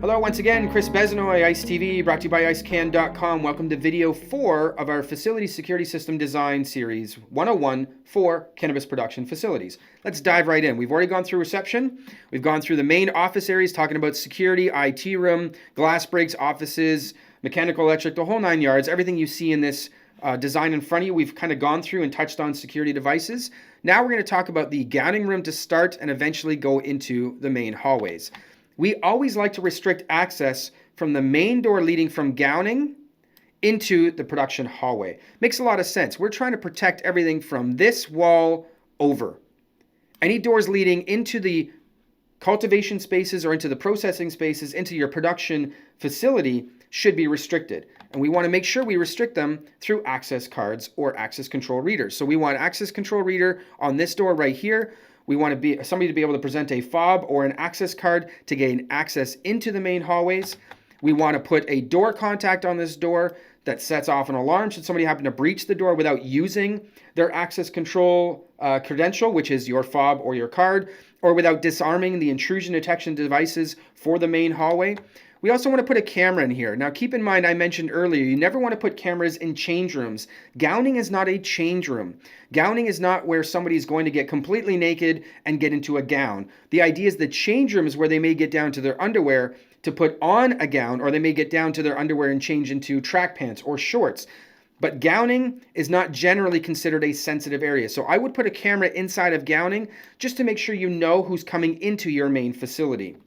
Hello once again, Chris Besnoy, ICE TV, brought to you by IceCan.com. Welcome to video 4 of our Facility Security System Design Series 101 for cannabis production facilities. Let's dive right in. We've already gone through reception. We've gone through the main office areas, talking about security, IT room, glass breaks, offices, mechanical, electric, the whole 9 yards. Everything you see in this design in front of you, we've kind of gone through and touched on security devices. Now we're going to talk about the gowning room to start and eventually go into the main hallways. We always like to restrict access from the main door leading from gowning into the production hallway. Makes a lot of sense. We're trying to protect everything from this wall over. Any doors leading into the cultivation spaces or into the processing spaces, into your production facility should be restricted. And we want to make sure we restrict them through access cards or access control readers. So we want access control reader on this door right here. We want somebody to be able to present a fob or an access card to gain access into the main hallways. We want to put a door contact on this door that sets off an alarm should somebody happen to breach the door without using their access control credential, which is your fob or your card, or without disarming the intrusion detection devices for the main hallway. We also want to put a camera in here. Now keep in mind, I mentioned earlier, you never want to put cameras in change rooms. Gowning is not a change room. Gowning is not where somebody is going to get completely naked and get into a gown. The idea is the change room is where they may get down to their underwear to put on a gown, or they may get down to their underwear and change into track pants or shorts. But gowning is not generally considered a sensitive area. So I would put a camera inside of gowning just to make sure you know who's coming into your main facility.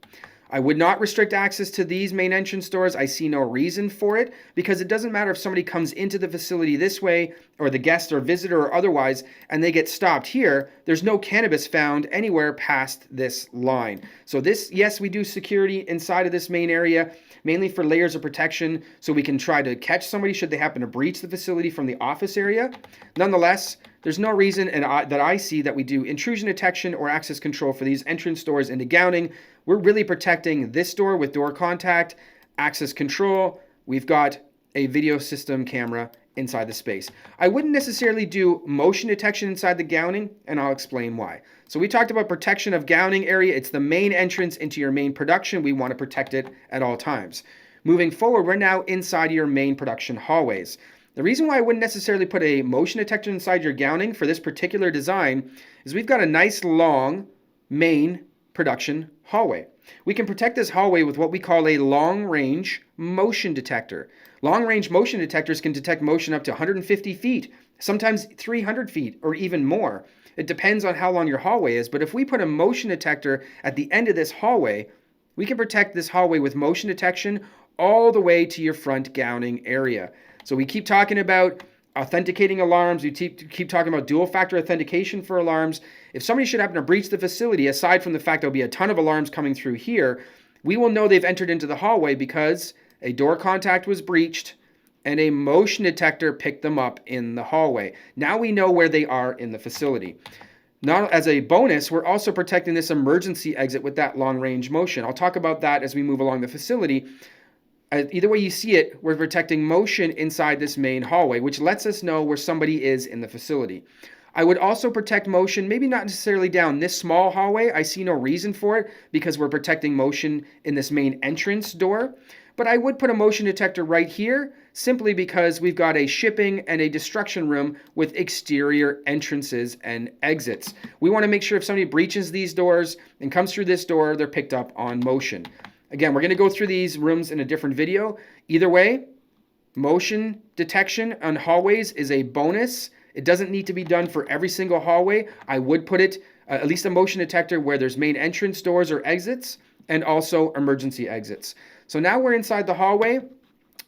I would not restrict access to these main entrance doors. I see no reason for it because it doesn't matter if somebody comes into the facility this way or the guest or visitor or otherwise and they get stopped here. There's no cannabis found anywhere past this line. So this, yes, we do security inside of this main area, mainly for layers of protection so we can try to catch somebody should they happen to breach the facility from the office area. Nonetheless, there's no reason that I see that we do intrusion detection or access control for these entrance doors into gowning. We're really protecting this door with door contact, access control. We've got a video system camera inside the space. I wouldn't necessarily do motion detection inside the gowning, and I'll explain why. So we talked about protection of gowning area. It's the main entrance into your main production. We want to protect it at all times. Moving forward, we're now inside your main production hallways. The reason why I wouldn't necessarily put a motion detector inside your gowning for this particular design is we've got a nice long main production hallway. We can protect this hallway with what we call a long-range motion detector. Long-range motion detectors can detect motion up to 150 feet, sometimes 300 feet, or even more. It depends on how long your hallway is, but if we put a motion detector at the end of this hallway, we can protect this hallway with motion detection all the way to your front gowning area. So we keep talking about authenticating alarms. We keep talking about dual factor authentication for alarms. If somebody should happen to breach the facility, aside from the fact there'll be a ton of alarms coming through here, we will know they've entered into the hallway because a door contact was breached and a motion detector picked them up in the hallway. Now we know where they are in the facility. Now, as a bonus, we're also protecting this emergency exit with that long-range motion. I'll talk about that as we move along the facility. Either way you see it, we're protecting motion inside this main hallway, which lets us know where somebody is in the facility. I would also protect motion, maybe not necessarily down this small hallway. I see no reason for it because we're protecting motion in this main entrance door. But I would put a motion detector right here simply because we've got a shipping and a destruction room with exterior entrances and exits. We want to make sure if somebody breaches these doors and comes through this door, they're picked up on motion. Again, we're going to go through these rooms in a different video. Either way, motion detection on hallways is a bonus. It doesn't need to be done for every single hallway. I would put it, at least a motion detector where there's main entrance doors or exits and also emergency exits. So now we're inside the hallway.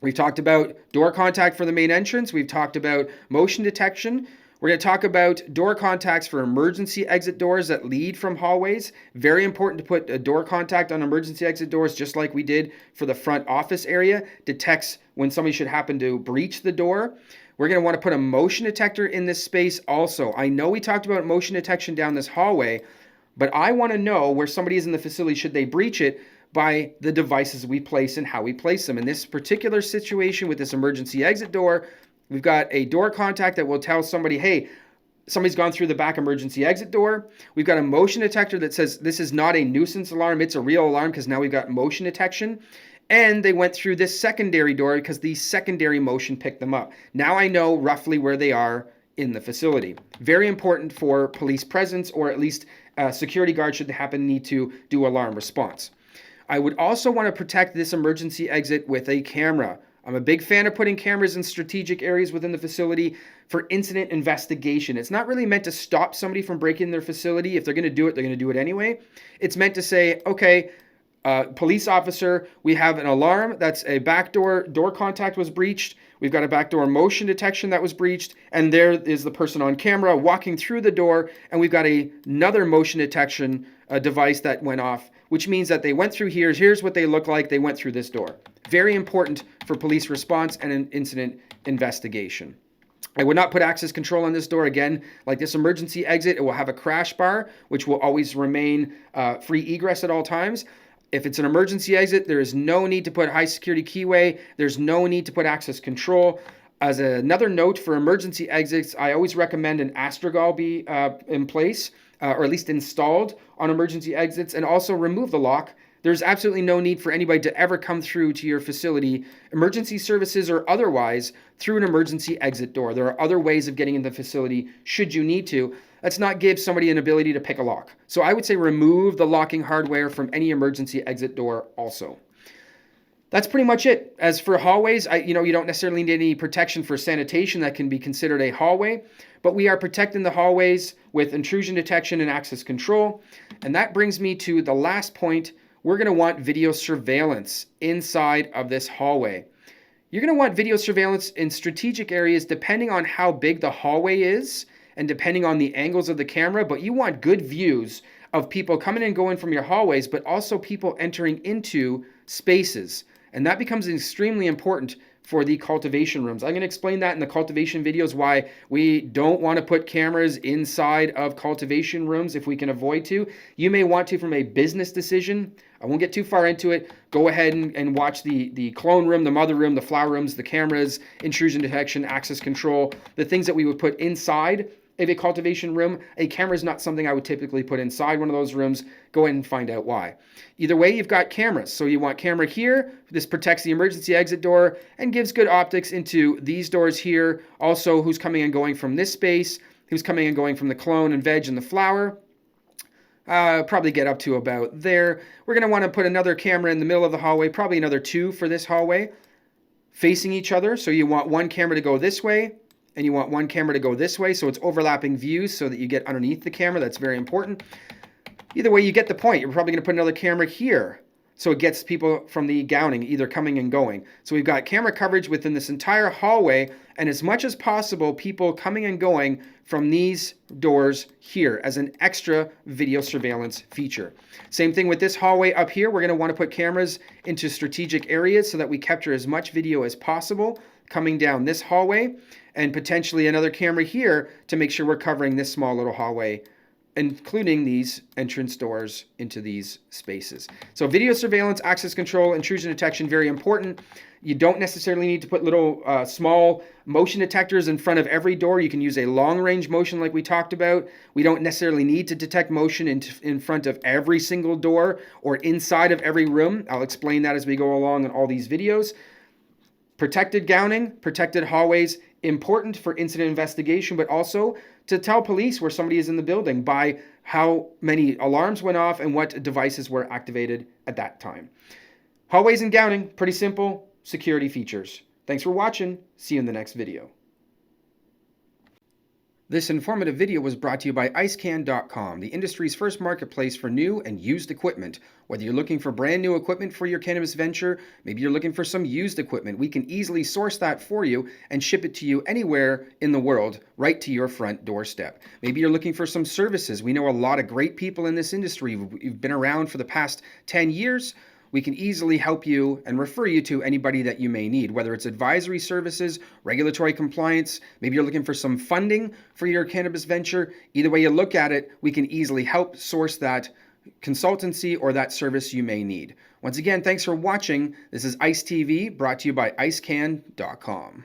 We've talked about door contact for the main entrance. We've talked about motion detection. We're going to talk about door contacts for emergency exit doors that lead from hallways. Very important to put a door contact on emergency exit doors, just like we did for the front office area. Detects when somebody should happen to breach the door. We're going to want to put a motion detector in this space also. I know we talked about motion detection down this hallway, but I want to know where somebody is in the facility should they breach it by the devices we place and how we place them. In this particular situation with this emergency exit door, we've got a door contact that will tell somebody, hey, somebody's gone through the back emergency exit door. We've got a motion detector that says this is not a nuisance alarm, it's a real alarm because now we've got motion detection. And they went through this secondary door because the secondary motion picked them up. Now I know roughly where they are in the facility. Very important for police presence, or at least security guard should happen to need to do alarm response. I would also want to protect this emergency exit with a camera. I'm a big fan of putting cameras in strategic areas within the facility for incident investigation. It's not really meant to stop somebody from breaking their facility. If they're going to do it, they're going to do it anyway. It's meant to say, okay, police officer, we have an alarm. That's a backdoor door contact was breached. We've got a backdoor motion detection that was breached. And there is the person on camera walking through the door. And we've got another motion detection device that went off, which means that they went through here. Here's what they look like. They went through this door. Very important for police response and an incident investigation. I would not put access control on this door. Again, like this emergency exit, it will have a crash bar, which will always remain free egress at all times. If it's an emergency exit, there is no need to put high security keyway. There's no need to put access control. As another note for emergency exits, I always recommend an astragol be in place, or at least installed on emergency exits, and also remove the lock. There's absolutely no need for anybody to ever come through to your facility, emergency services or otherwise, through an emergency exit door. There are other ways of getting into the facility should you need to. Let's not give somebody an ability to pick a lock. So I would say remove the locking hardware from any emergency exit door also. That's pretty much it. As for hallways, you don't necessarily need any protection for sanitation. That can be considered a hallway, but we are protecting the hallways with intrusion detection and access control. And that brings me to the last point. We're going to want video surveillance inside of this hallway. You're going to want video surveillance in strategic areas depending on how big the hallway is and depending on the angles of the camera, but you want good views of people coming and going from your hallways, but also people entering into spaces. And that becomes extremely important for the cultivation rooms. I'm going to explain that in the cultivation videos, why we don't want to put cameras inside of cultivation rooms if we can avoid to. You may want to from a business decision. I won't get too far into it. Go ahead and watch the clone room, the mother room, the flower rooms, the cameras, intrusion detection, access control, the things that we would put inside of a cultivation room. A camera is not something I would typically put inside one of those rooms. Go ahead and find out why. Either way, you've got cameras. So you want camera here. This protects the emergency exit door and gives good optics into these doors here. Also, who's coming and going from this space, who's coming and going from the clone and veg and the flower. Probably get up to about there. We're going to want to put another camera in the middle of the hallway, probably another 2 for this hallway, facing each other. So you want one camera to go this way, and you want one camera to go this way, so it's overlapping views so that you get underneath the camera. That's very important. Either way, you get the point. You're probably going to put another camera here, so it gets people from the gowning either coming and going. So we've got camera coverage within this entire hallway, and as much as possible, people coming and going from these doors here as an extra video surveillance feature. Same thing with this hallway up here. We're going to want to put cameras into strategic areas so that we capture as much video as possible coming down this hallway, and potentially another camera here to make sure we're covering this small little hallway, including these entrance doors into these spaces. So video surveillance, access control, intrusion detection, very important. You don't necessarily need to put little small motion detectors in front of every door. You can use a long range motion like we talked about. We don't necessarily need to detect motion in front of every single door or inside of every room. I'll explain that as we go along in all these videos. Protected gowning, protected hallways, important for incident investigation, but also to tell police where somebody is in the building by how many alarms went off and what devices were activated at that time. Hallways and gowning, pretty simple security features. Thanks for watching. See you in the next video. This informative video was brought to you by IceCan.com, the industry's first marketplace for new and used equipment. Whether you're looking for brand new equipment for your cannabis venture, maybe you're looking for some used equipment, we can easily source that for you and ship it to you anywhere in the world, right to your front doorstep. Maybe you're looking for some services. We know a lot of great people in this industry. You've been around for the past 10 years. We can easily help you and refer you to anybody that you may need, whether it's advisory services, regulatory compliance, maybe you're looking for some funding for your cannabis venture. Either way you look at it, we can easily help source that consultancy or that service you may need. Once again, thanks for watching. This is ICE TV, brought to you by IceCan.com.